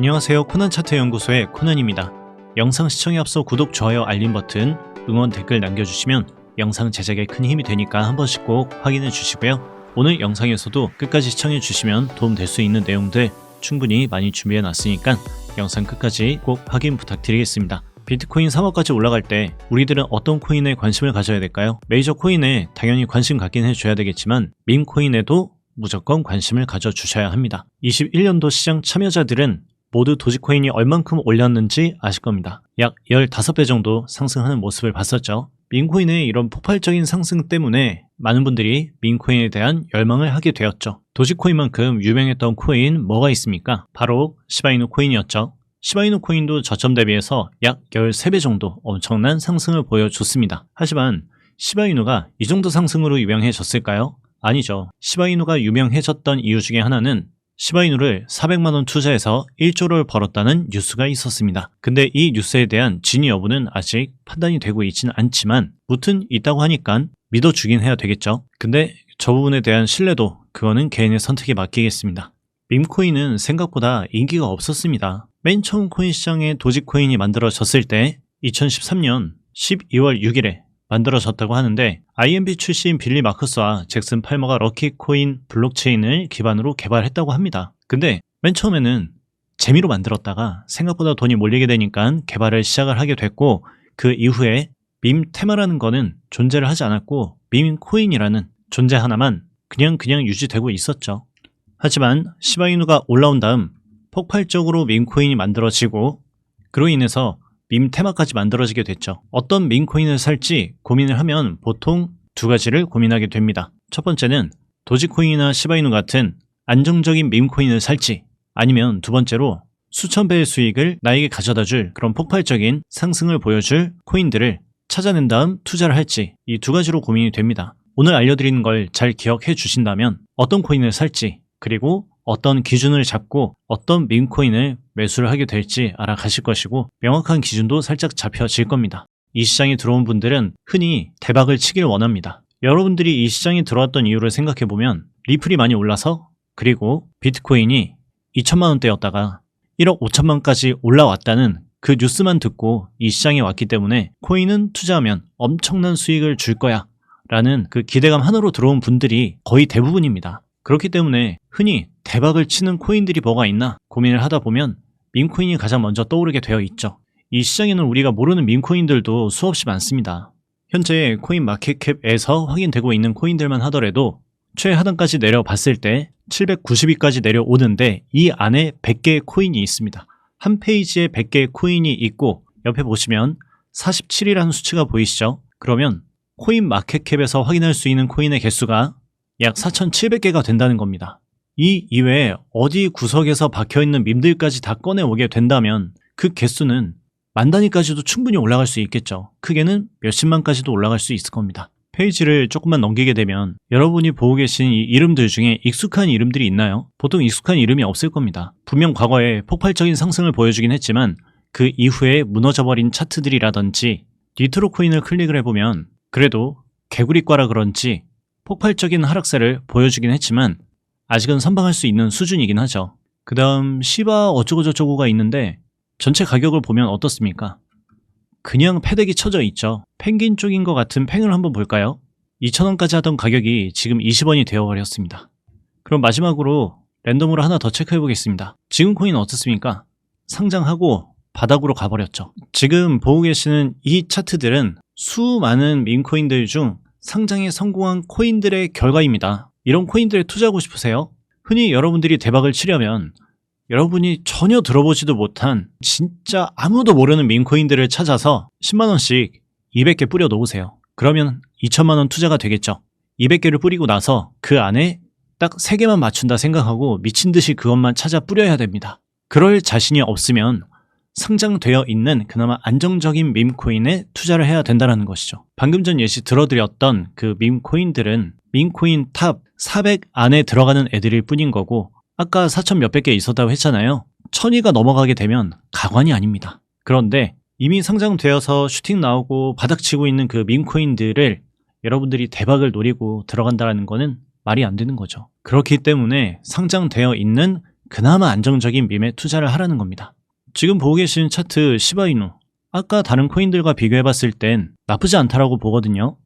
안녕하세요. 코난차트 연구소의 코난입니다. 영상 시청에 앞서 구독, 좋아요, 알림 버튼, 응원 댓글 남겨주시면 영상 제작에 큰 힘이 되니까 한 번씩 꼭 확인해 주시고요. 오늘 영상에서도 끝까지 시청해 주시면 도움 될 수 있는 내용들 충분히 많이 준비해 놨으니까 영상 끝까지 꼭 확인 부탁드리겠습니다. 비트코인 3억까지 올라갈 때 우리들은 어떤 코인에 관심을 가져야 될까요? 메이저 코인에 당연히 관심 갖긴 해줘야 되겠지만 밈코인에도 무조건 관심을 가져주셔야 합니다. 21년도 시장 참여자들은 모두 도지코인이 얼만큼 올랐는지 아실 겁니다. 약 15배 정도 상승하는 모습을 봤었죠. 밈코인의 이런 폭발적인 상승 때문에 많은 분들이 밈코인에 대한 열망을 하게 되었죠. 도지코인만큼 유명했던 코인 뭐가 있습니까? 바로 시바이누 코인이었죠. 시바이누 코인도 저점 대비해서 약 13배 정도 엄청난 상승을 보여줬습니다. 하지만 시바이누가 이 정도 상승으로 유명해졌을까요? 아니죠. 시바이누가 유명해졌던 이유 중에 하나는 시바이누를 400만원 투자해서 1조를 벌었다는 뉴스가 있었습니다. 근데 이 뉴스에 대한 진위 여부는 아직 판단이 되고 있지는 않지만 무튼 있다고 하니까 믿어주긴 해야 되겠죠. 근데 저 부분에 대한 신뢰도 그거는 개인의 선택에 맡기겠습니다. 밈코인은 생각보다 인기가 없었습니다. 맨 처음 코인 시장에 도지코인이 만들어졌을 때 2013년 12월 6일에 만들어졌다고 하는데 IMB 출신 빌리 마커스와 잭슨 팔머가 럭키코인 블록체인을 기반으로 개발했다고 합니다. 근데 맨 처음에는 재미로 만들었다가 생각보다 돈이 몰리게 되니까 개발을 시작을 하게 됐고 그 이후에 밈 테마라는 거는 존재를 하지 않았고 밈코인이라는 존재 하나만 그냥 유지되고 있었죠. 하지만 시바이누가 올라온 다음 폭발적으로 밈코인이 만들어지고 그로 인해서 밈 테마까지 만들어지게 됐죠. 어떤 밈코인을 살지 고민을 하면 보통 두 가지를 고민하게 됩니다. 첫 번째는 도지코인이나 시바이누 같은 안정적인 밈코인을 살지 아니면 두 번째로 수천 배의 수익을 나에게 가져다 줄 그런 폭발적인 상승을 보여줄 코인들을 찾아낸 다음 투자를 할지 이 두 가지로 고민이 됩니다. 오늘 알려드리는 걸 잘 기억해 주신다면 어떤 코인을 살지 그리고 어떤 기준을 잡고 어떤 밈코인을 매수를 하게 될지 알아가실 것이고 명확한 기준도 살짝 잡혀질 겁니다. 이 시장에 들어온 분들은 흔히 대박을 치길 원합니다. 여러분들이 이 시장에 들어왔던 이유를 생각해보면 리플이 많이 올라서 그리고 비트코인이 2천만 원대였다가 1억 5천만까지 올라왔다는 그 뉴스만 듣고 이 시장에 왔기 때문에 코인은 투자하면 엄청난 수익을 줄 거야 라는 그 기대감 하나로 들어온 분들이 거의 대부분입니다. 그렇기 때문에 흔히 대박을 치는 코인들이 뭐가 있나 고민을 하다 보면 밈코인이 가장 먼저 떠오르게 되어 있죠. 이 시장에는 우리가 모르는 밈코인들도 수없이 많습니다. 현재 코인 마켓캡에서 확인되고 있는 코인들만 하더라도 최하단까지 내려봤을 때 790위까지 내려오는데 이 안에 100개의 코인이 있습니다. 한 페이지에 100개의 코인이 있고 옆에 보시면 47이라는 수치가 보이시죠? 그러면 코인 마켓캡에서 확인할 수 있는 코인의 개수가 약 4,700개가 된다는 겁니다. 이 이외에 어디 구석에서 박혀있는 밈들까지 다 꺼내오게 된다면 그 개수는 만 단위까지도 충분히 올라갈 수 있겠죠. 크게는 몇십만까지도 올라갈 수 있을 겁니다. 페이지를 조금만 넘기게 되면 여러분이 보고 계신 이 이름들 중에 익숙한 이름들이 있나요? 보통 익숙한 이름이 없을 겁니다. 분명 과거에 폭발적인 상승을 보여주긴 했지만 그 이후에 무너져버린 차트들이라든지 니트로 코인을 클릭을 해보면 그래도 개구리과라 그런지 폭발적인 하락세를 보여주긴 했지만 아직은 선방할 수 있는 수준이긴 하죠. 그 다음 시바 어쩌고저쩌고가 있는데 전체 가격을 보면 어떻습니까? 그냥 패대기 쳐져 있죠. 펭귄 쪽인 것 같은 팽을 한번 볼까요? 2,000원까지 하던 가격이 지금 20원이 되어버렸습니다. 그럼 마지막으로 랜덤으로 하나 더 체크해 보겠습니다. 지금 코인 어떻습니까? 상장하고 바닥으로 가버렸죠. 지금 보고 계시는 이 차트들은 수많은 밈코인들 중 상장에 성공한 코인들의 결과입니다. 이런 코인들에 투자하고 싶으세요? 흔히 여러분들이 대박을 치려면 여러분이 전혀 들어보지도 못한 진짜 아무도 모르는 밈코인들을 찾아서 10만원씩 200개 뿌려 놓으세요. 그러면 2천만원 투자가 되겠죠. 200개를 뿌리고 나서 그 안에 딱 3개만 맞춘다 생각하고 미친 듯이 그것만 찾아 뿌려야 됩니다. 그럴 자신이 없으면 상장되어 있는 그나마 안정적인 밈코인에 투자를 해야 된다는 것이죠. 방금 전 예시 들어드렸던 그 밈코인들은 밈코인 탑 400 안에 들어가는 애들일 뿐인 거고 아까 4천 몇백 개 있었다고 했잖아요. 1000위가 넘어가게 되면 가관이 아닙니다. 그런데 이미 상장되어서 슈팅 나오고 바닥치고 있는 그 밈코인들을 여러분들이 대박을 노리고 들어간다는 거는 말이 안 되는 거죠. 그렇기 때문에 상장되어 있는 그나마 안정적인 밈에 투자를 하라는 겁니다. 지금 보고 계신 차트 시바이누, 아까 다른 코인들과 비교해봤을 땐 나쁘지 않다라고 보거든요.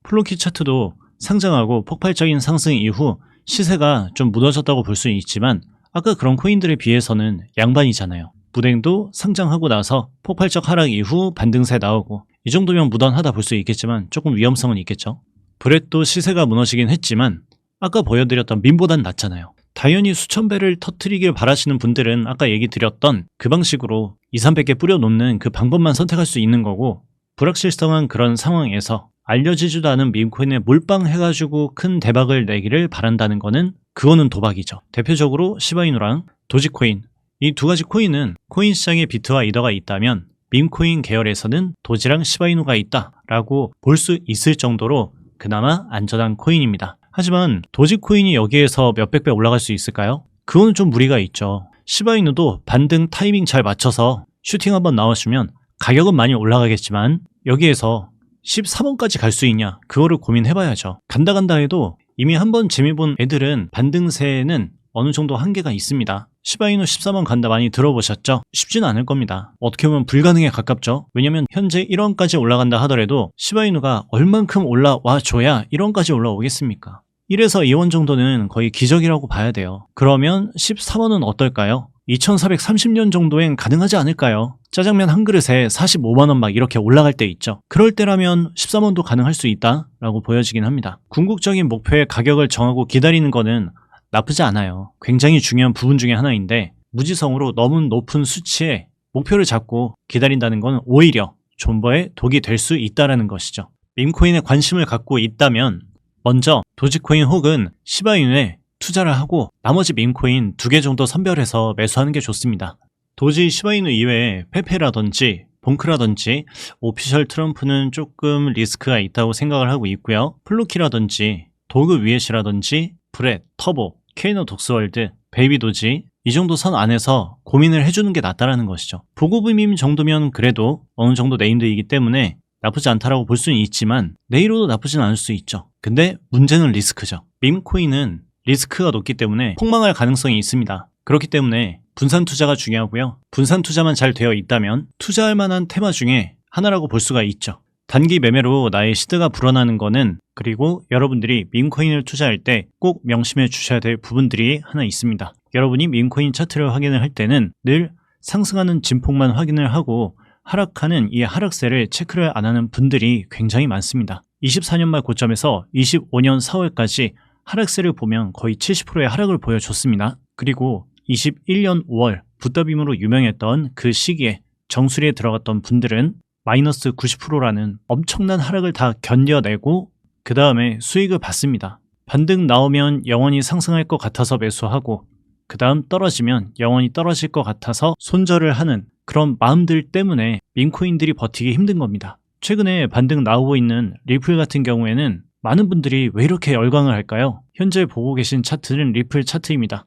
플로키 차트도 상장하고 폭발적인 상승 이후 시세가 좀 무너졌다고 볼 수 있지만 아까 그런 코인들에 비해서는 양반이잖아요. 무댕도 상장하고 나서 폭발적 하락 이후 반등세 나오고 이 정도면 무던하다 볼 수 있겠지만 조금 위험성은 있겠죠. 브렛도 시세가 무너지긴 했지만 아까 보여드렸던 밈보단 낫잖아요. 당연히 수천 배를 터트리길 바라시는 분들은 아까 얘기 드렸던 그 방식으로 2,300개 뿌려놓는 그 방법만 선택할 수 있는 거고, 불확실성한 그런 상황에서 알려지지도 않은 밈코인에 몰빵해가지고 큰 대박을 내기를 바란다는 거는 그거는 도박이죠. 대표적으로 시바이누랑 도지코인, 이 두 가지 코인은 코인 시장에 비트와 이더가 있다면 밈코인 계열에서는 도지랑 시바이누가 있다라고 볼 수 있을 정도로 그나마 안전한 코인입니다. 하지만 도지코인이 여기에서 몇백 배 올라갈 수 있을까요? 그건 좀 무리가 있죠. 시바이누도 반등 타이밍 잘 맞춰서 슈팅 한번 나와주면 가격은 많이 올라가겠지만 여기에서 13원까지 갈 수 있냐, 그거를 고민해봐야죠. 간다 해도 이미 한번 재미 본 애들은 반등세에는 어느 정도 한계가 있습니다. 시바이누 13원 간다 많이 들어보셨죠? 쉽지는 않을 겁니다. 어떻게 보면 불가능에 가깝죠. 왜냐면 현재 1원까지 올라간다 하더라도 시바이누가 얼만큼 올라와 줘야 1원까지 올라오겠습니까? 1에서 2원 정도는 거의 기적이라고 봐야 돼요. 그러면 13원은 어떨까요? 2430년 정도엔 가능하지 않을까요? 짜장면 한 그릇에 45만원 막 이렇게 올라갈 때 있죠. 그럴 때라면 13원도 가능할 수 있다라고 보여지긴 합니다. 궁극적인 목표의 가격을 정하고 기다리는 거는 나쁘지 않아요. 굉장히 중요한 부분 중에 하나인데 무지성으로 너무 높은 수치에 목표를 잡고 기다린다는 건 오히려 존버의 독이 될 수 있다는 것이죠. 밈코인에 관심을 갖고 있다면 먼저 도지코인 혹은 시바이누에 투자를 하고 나머지 밈코인 2개 정도 선별해서 매수하는 게 좋습니다. 도지, 시바이누 이외에 페페라든지 봉크라든지 오피셜 트럼프는 조금 리스크가 있다고 생각을 하고 있고요. 플루키라든지 도그 위엣이라든지 브렛, 터보, 케이너 독스월드, 베이비 도지, 이 정도 선 안에서 고민을 해주는 게 낫다라는 것이죠. 보고빔 정도면 그래도 어느 정도 네임드이기 때문에 나쁘지 않다라고 볼 수는 있지만 내일로도 나쁘진 않을 수 있죠. 근데 문제는 리스크죠. 밈코인은 리스크가 높기 때문에 폭망할 가능성이 있습니다. 그렇기 때문에 분산 투자가 중요하고요. 분산 투자만 잘 되어 있다면 투자할 만한 테마 중에 하나라고 볼 수가 있죠. 단기 매매로 나의 시드가 불어나는 거는, 그리고 여러분들이 밈코인을 투자할 때 꼭 명심해 주셔야 될 부분들이 하나 있습니다. 여러분이 밈코인 차트를 확인을 할 때는 늘 상승하는 진폭만 확인을 하고 하락하는 이 하락세를 체크를 안 하는 분들이 굉장히 많습니다. 24년 말 고점에서 25년 4월까지 하락세를 보면 거의 70%의 하락을 보여줬습니다. 그리고 21년 5월 붓더빔으로 유명했던 그 시기에 정수리에 들어갔던 분들은 마이너스 90%라는 엄청난 하락을 다 견뎌내고 그 다음에 수익을 받습니다. 반등 나오면 영원히 상승할 것 같아서 매수하고 그 다음 떨어지면 영원히 떨어질 것 같아서 손절을 하는 그런 마음들 때문에 밈코인들이 버티기 힘든 겁니다. 최근에 반등 나오고 있는 리플 같은 경우에는 많은 분들이 왜 이렇게 열광을 할까요? 현재 보고 계신 차트는 리플 차트입니다.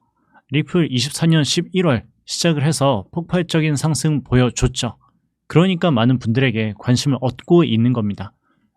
리플 24년 11월 시작을 해서 폭발적인 상승 보여줬죠. 그러니까 많은 분들에게 관심을 얻고 있는 겁니다.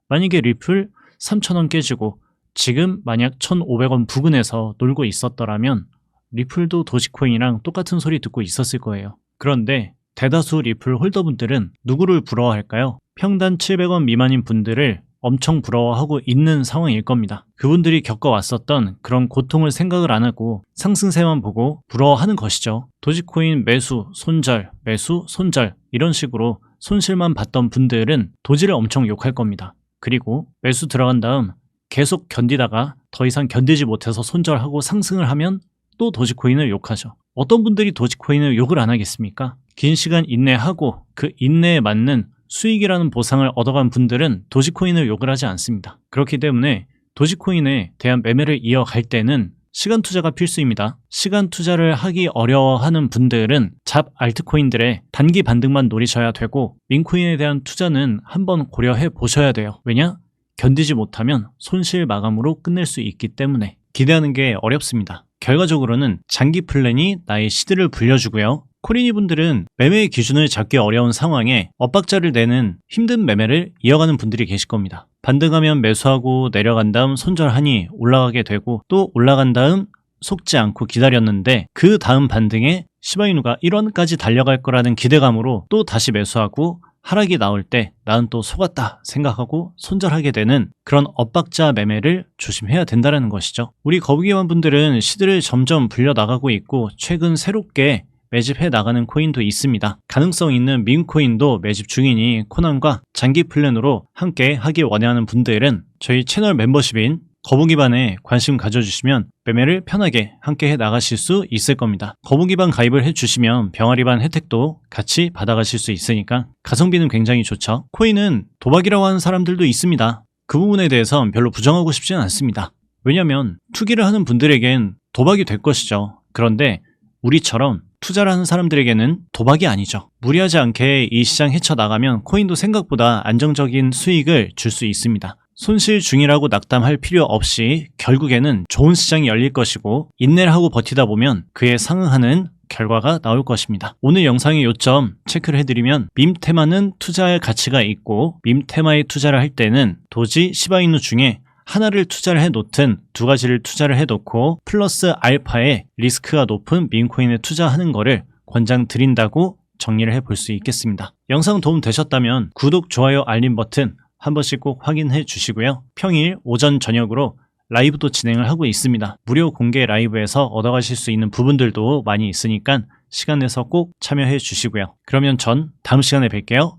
만약에 리플 3,000원 깨지고 지금 만약 1,500원 부근에서 놀고 있었더라면 리플도 도지코인이랑 똑같은 소리 듣고 있었을 거예요. 그런데 대다수 리플 홀더분들은 누구를 부러워할까요? 평단 700원 미만인 분들을 엄청 부러워하고 있는 상황일 겁니다. 그분들이 겪어왔었던 그런 고통을 생각을 안 하고 상승세만 보고 부러워하는 것이죠. 도지코인 매수, 손절, 매수, 손절 이런 식으로 손실만 봤던 분들은 도지를 엄청 욕할 겁니다. 그리고 매수 들어간 다음 계속 견디다가 더 이상 견디지 못해서 손절하고 상승을 하면 또 도지코인을 욕하죠. 어떤 분들이 도지코인을 욕을 안 하겠습니까? 긴 시간 인내하고 그 인내에 맞는 수익이라는 보상을 얻어간 분들은 도지코인을 욕을 하지 않습니다. 그렇기 때문에 도지코인에 대한 매매를 이어갈 때는 시간 투자가 필수입니다. 시간 투자를 하기 어려워하는 분들은 잡 알트코인들의 단기 반등만 노리셔야 되고 밈코인에 대한 투자는 한번 고려해 보셔야 돼요. 왜냐? 견디지 못하면 손실 마감으로 끝낼 수 있기 때문에 기대하는 게 어렵습니다. 결과적으로는 장기 플랜이 나의 시드를 불려주고요. 코리니 분들은 매매의 기준을 잡기 어려운 상황에 엇박자를 내는 힘든 매매를 이어가는 분들이 계실 겁니다. 반등하면 매수하고 내려간 다음 손절하니 올라가게 되고 또 올라간 다음 속지 않고 기다렸는데 그 다음 반등에 시바이누가 1원까지 달려갈 거라는 기대감으로 또 다시 매수하고 하락이 나올 때 나는 또 속았다 생각하고 손절하게 되는 그런 엇박자 매매를 조심해야 된다는 것이죠. 우리 거북이반 분들은 시드를 점점 불려나가고 있고 최근 새롭게 매집해 나가는 코인도 있습니다. 가능성 있는 밈코인도 매집 중이니 코난과 장기 플랜으로 함께 하길 원하는 분들은 저희 채널 멤버십인 거북이반에 관심 가져주시면 매매를 편하게 함께 해 나가실 수 있을 겁니다. 거북이반 가입을 해주시면 병아리반 혜택도 같이 받아가실 수 있으니까 가성비는 굉장히 좋죠. 코인은 도박이라고 하는 사람들도 있습니다. 그 부분에 대해선 별로 부정하고 싶지는 않습니다. 왜냐하면 투기를 하는 분들에겐 도박이 될 것이죠. 그런데 우리처럼 투자를 하는 사람들에게는 도박이 아니죠. 무리하지 않게 이 시장 헤쳐나가면 코인도 생각보다 안정적인 수익을 줄 수 있습니다. 손실 중이라고 낙담할 필요 없이 결국에는 좋은 시장이 열릴 것이고 인내를 하고 버티다 보면 그에 상응하는 결과가 나올 것입니다. 오늘 영상의 요점 체크를 해드리면 밈 테마는 투자할 가치가 있고 밈 테마에 투자를 할 때는 도지 시바이누 중에 하나를 투자를 해놓든 두 가지를 투자를 해놓고 플러스 알파에 리스크가 높은 밈코인에 투자하는 거를 권장드린다고 정리를 해볼 수 있겠습니다. 영상 도움 되셨다면 구독, 좋아요, 알림 버튼 한 번씩 꼭 확인해 주시고요. 평일 오전 저녁으로 라이브도 진행을 하고 있습니다. 무료 공개 라이브에서 얻어가실 수 있는 부분들도 많이 있으니까 시간 내서 꼭 참여해 주시고요. 그러면 전 다음 시간에 뵐게요.